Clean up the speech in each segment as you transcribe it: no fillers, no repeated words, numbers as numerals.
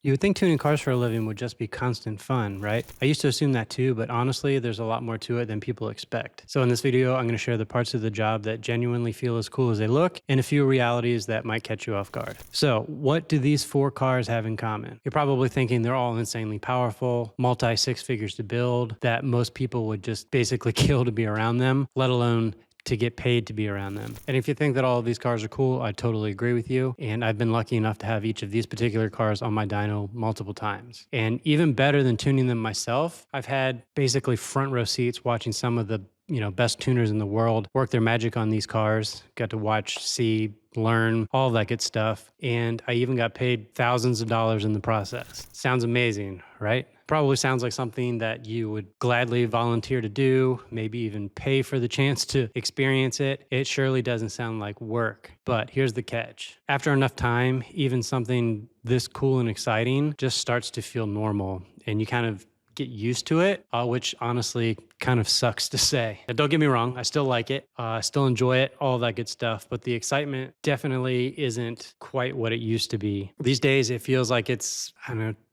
You would think tuning cars for a living would just be constant fun, right? I used to assume that too, but honestly, there's a lot more to it than people expect. So in this video, I'm going to share the parts of the job that genuinely feel as cool as they look and a few realities that might catch you off guard. So what do these four cars have in common? You're probably thinking they're all insanely powerful, multi six figures to build, that most people would just basically kill to be around them, let alone to get paid to be around them. And if you think that all of these cars are cool, I totally agree with you. And I've been lucky enough to have each of these particular cars on my dyno multiple times. And even better than tuning them myself, I've had basically front row seats watching some of the best tuners in the world work their magic on these cars. Got to watch, see, learn, all that good stuff. And I even got paid thousands of dollars in the process. Sounds amazing, right? Probably sounds like something that you would gladly volunteer to do, maybe even pay for the chance to experience it. It surely doesn't sound like work. But here's the catch. After enough time, even something this cool and exciting just starts to feel normal, and you kind of get used to it, which honestly kind of sucks to say. Now, don't get me wrong, I still like it. I still enjoy it, all that good stuff, but the excitement definitely isn't quite what it used to be. These days, it feels like it's,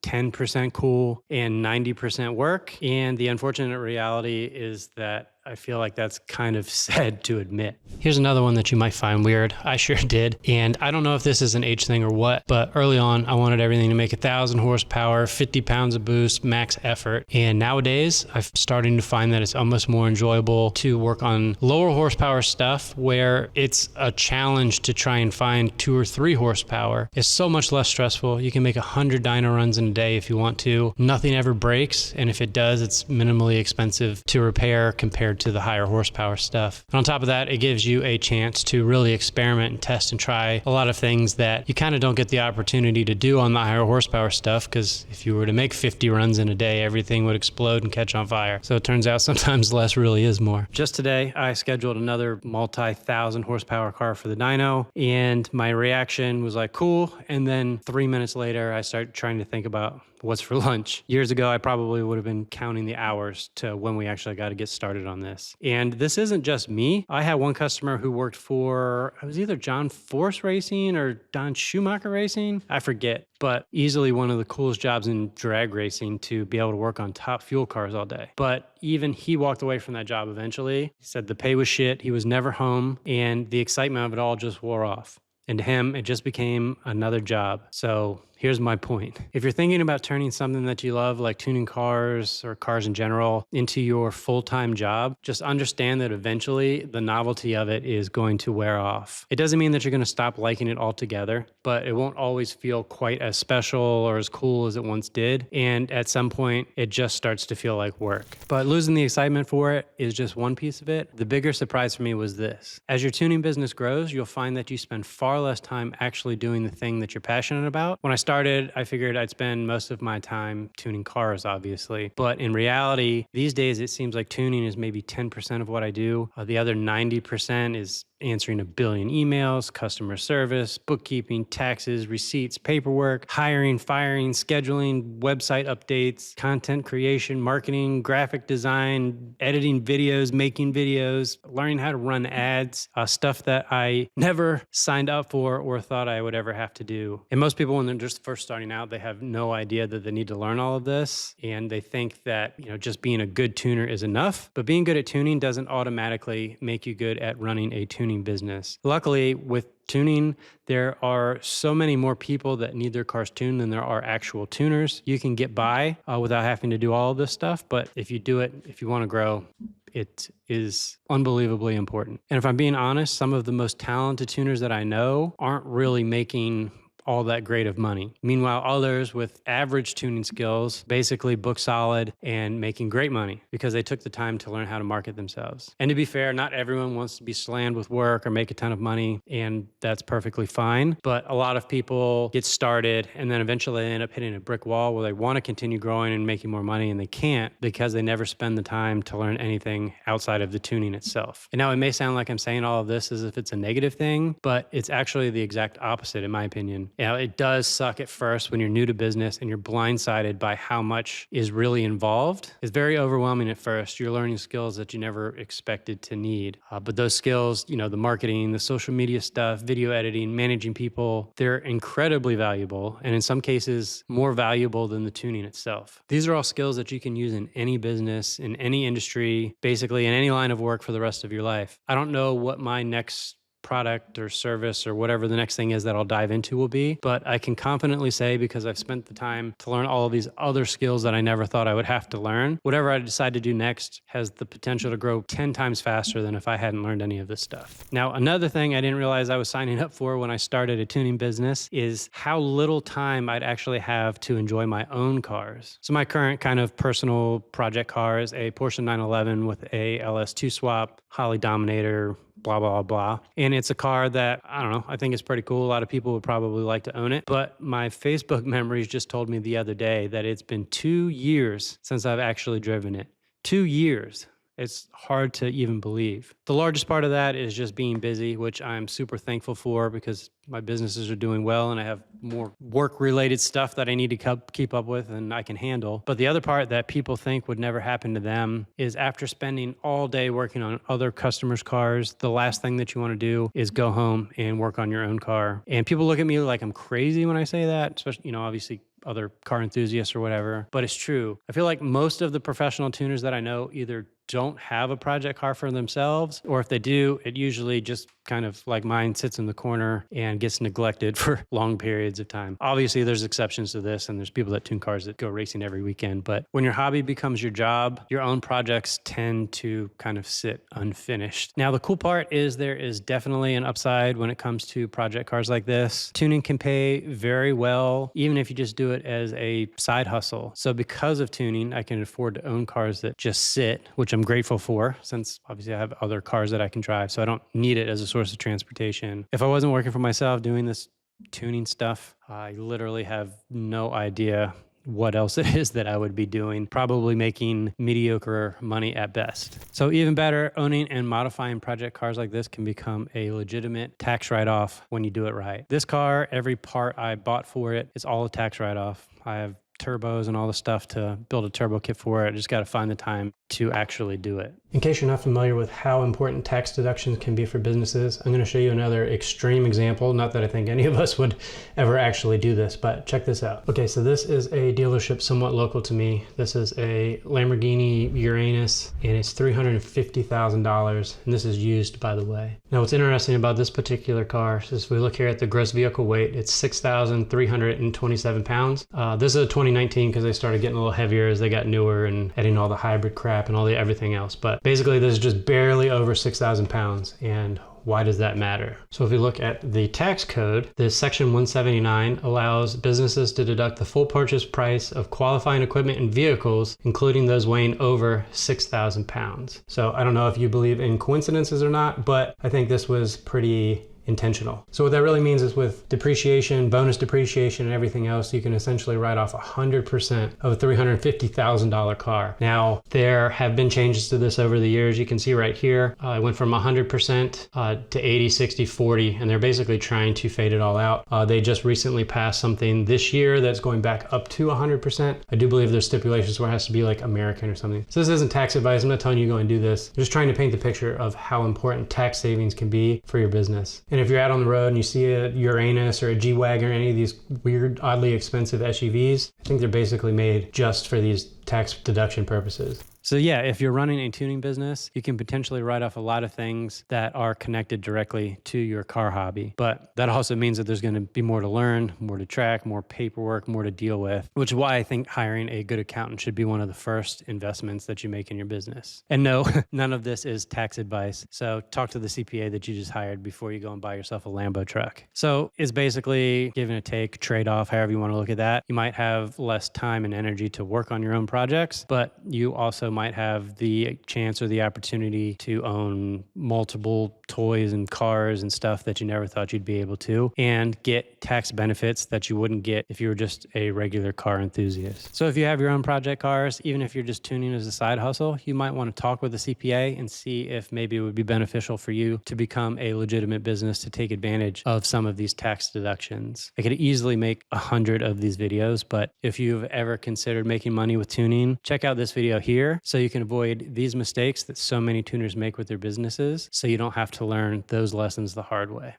10% cool and 90% work. And the unfortunate reality is that I feel like that's kind of sad to admit. Here's another one that you might find weird. I sure did. And I don't know if this is an age thing or what, but early on, I wanted everything to make 1,000 horsepower, 50 pounds of boost, max effort. And nowadays, I'm starting to find that it's almost more enjoyable to work on lower horsepower stuff where it's a challenge to try and find 2 or 3 horsepower. It's so much less stressful. You can make 100 dyno runs in a day if you want to. Nothing ever breaks. And if it does, it's minimally expensive to repair compared to the higher horsepower stuff. And on top of that, it gives you a chance to really experiment and test and try a lot of things that you kind of don't get the opportunity to do on the higher horsepower stuff, because if you were to make 50 runs in a day, everything would explode and catch on fire. So it turns out sometimes less really is more. Just today, I scheduled another multi-1,000 horsepower car for the dyno, and my reaction was like, cool. And then 3 minutes later, I started trying to think about what's for lunch. Years ago, I probably would have been counting the hours to when we actually got to get started on this. And this isn't just me. I had one customer who worked for, it was either John Force Racing or Don Schumacher Racing. I forget, but easily one of the coolest jobs in drag racing to be able to work on top fuel cars all day. But even he walked away from that job eventually. He said the pay was shit. He was never home, and the excitement of it all just wore off. And to him, it just became another job. So here's my point. If you're thinking about turning something that you love, like tuning cars or cars in general, into your full-time job, just understand that eventually the novelty of it is going to wear off. It doesn't mean that you're going to stop liking it altogether, but it won't always feel quite as special or as cool as it once did. And at some point, it just starts to feel like work. But losing the excitement for it is just one piece of it. The bigger surprise for me was this. As your tuning business grows, you'll find that you spend far less time actually doing the thing that you're passionate about. When I started, I figured I'd spend most of my time tuning cars, obviously. But in reality, these days, it seems like tuning is maybe 10% of what I do. The other 90% is answering 1 billion emails, customer service, bookkeeping, taxes, receipts, paperwork, hiring, firing, scheduling, website updates, content creation, marketing, graphic design, editing videos, making videos, learning how to run ads, stuff that I never signed up for or thought I would ever have to do. And most people, when they're just first starting out, they have no idea that they need to learn all of this. And they think that, just being a good tuner is enough. But being good at tuning doesn't automatically make you good at running a tuning business. Luckily, with tuning, there are so many more people that need their cars tuned than there are actual tuners. You can get by without having to do all of this stuff, but if you do it, if you want to grow, it is unbelievably important. And if I'm being honest, some of the most talented tuners that I know aren't really making all that great of money. Meanwhile, others with average tuning skills basically book solid and making great money because they took the time to learn how to market themselves. And to be fair, not everyone wants to be slammed with work or make a ton of money, and that's perfectly fine. But a lot of people get started and then eventually they end up hitting a brick wall where they want to continue growing and making more money, and they can't because they never spend the time to learn anything outside of the tuning itself. And now it may sound like I'm saying all of this as if it's a negative thing, but it's actually the exact opposite in my opinion. It does suck at first when you're new to business and you're blindsided by how much is really involved. It's very overwhelming at first. You're learning skills that you never expected to need. But those skills, the marketing, the social media stuff, video editing, managing people, they're incredibly valuable. And in some cases, more valuable than the tuning itself. These are all skills that you can use in any business, in any industry, basically in any line of work for the rest of your life. I don't know what my next product or service or whatever the next thing is that I'll dive into will be. But I can confidently say, because I've spent the time to learn all of these other skills that I never thought I would have to learn, whatever I decide to do next has the potential to grow 10 times faster than if I hadn't learned any of this stuff. Now, another thing I didn't realize I was signing up for when I started a tuning business is how little time I'd actually have to enjoy my own cars. So my current kind of personal project car is a Porsche 911 with a LS2 swap, Holley Dominator, blah, blah, blah. And it's a car that, I don't know, I think it's pretty cool. A lot of people would probably like to own it. But my Facebook memories just told me the other day that it's been 2 years since I've actually driven it. 2 years. It's hard to even believe. The largest part of that is just being busy, which I'm super thankful for because my businesses are doing well and I have more work-related stuff that I need to keep up with and I can handle. But the other part that people think would never happen to them is after spending all day working on other customers' cars, the last thing that you want to do is go home and work on your own car. And people look at me like I'm crazy when I say that, especially, obviously other car enthusiasts or whatever, but it's true. I feel like most of the professional tuners that I know either don't have a project car for themselves, or if they do, it usually just kind of like mine sits in the corner and gets neglected for long periods of time. Obviously, there's exceptions to this, and there's people that tune cars that go racing every weekend. But when your hobby becomes your job, your own projects tend to kind of sit unfinished. Now, the cool part is there is definitely an upside when it comes to project cars like this. Tuning can pay very well, even if you just do it as a side hustle. So because of tuning, I can afford to own cars that just sit, which I'm grateful for, since obviously I have other cars that I can drive, so I don't need it as a source of transportation. If I wasn't working for myself doing this tuning stuff, I literally have no idea what else it is that I would be doing, probably making mediocre money at best. So even better, owning and modifying project cars like this can become a legitimate tax write-off when you do it right. This car, every part I bought for it, is all a tax write-off. I have turbos and all the stuff to build a turbo kit for it. I just got to find the time to actually do it. In case you're not familiar with how important tax deductions can be for businesses, I'm going to show you another extreme example. Not that I think any of us would ever actually do this, but check this out. Okay, so this is a dealership somewhat local to me. This is a Lamborghini Uranus, and it's $350,000, and this is used, by the way. Now, what's interesting about this particular car is if we look here at the gross vehicle weight, it's 6,327 pounds. This is a 2019 because they started getting a little heavier as they got newer and adding all the hybrid crap and all the everything else. But basically, this is just barely over 6,000 pounds. And why does that matter? So if we look at the tax code, this section 179 allows businesses to deduct the full purchase price of qualifying equipment and vehicles, including those weighing over 6,000 pounds. So I don't know if you believe in coincidences or not, but I think this was pretty intentional. So what that really means is with depreciation, bonus depreciation, and everything else, you can essentially write off 100% of a $350,000 car. Now, there have been changes to this over the years. You can see right here, it went from 100% to 80, 60, 40, and they're basically trying to fade it all out. They just recently passed something this year that's going back up to 100%. I do believe there's stipulations where it has to be like American or something. So this isn't tax advice. I'm not telling you to go and do this. I'm just trying to paint the picture of how important tax savings can be for your business. And if you're out on the road and you see a Uranus or a G-Wagon or any of these weird, oddly expensive SUVs, I think they're basically made just for these tax deduction purposes. So yeah, if you're running a tuning business, you can potentially write off a lot of things that are connected directly to your car hobby. But that also means that there's going to be more to learn, more to track, more paperwork, more to deal with, which is why I think hiring a good accountant should be one of the first investments that you make in your business. And no, none of this is tax advice. So talk to the CPA that you just hired before you go and buy yourself a Lambo truck. So it's basically give and a take, trade-off, however you want to look at that. You might have less time and energy to work on your own projects, but you also might have the chance or the opportunity to own multiple toys and cars and stuff that you never thought you'd be able to, and get tax benefits that you wouldn't get if you were just a regular car enthusiast. So if you have your own project cars, even if you're just tuning as a side hustle, you might want to talk with a CPA and see if maybe it would be beneficial for you to become a legitimate business to take advantage of some of these tax deductions. I could easily make 100 of these videos, but if you've ever considered making money with tuning, check out this video here so you can avoid these mistakes that so many tuners make with their businesses, so you don't have to learn those lessons the hard way.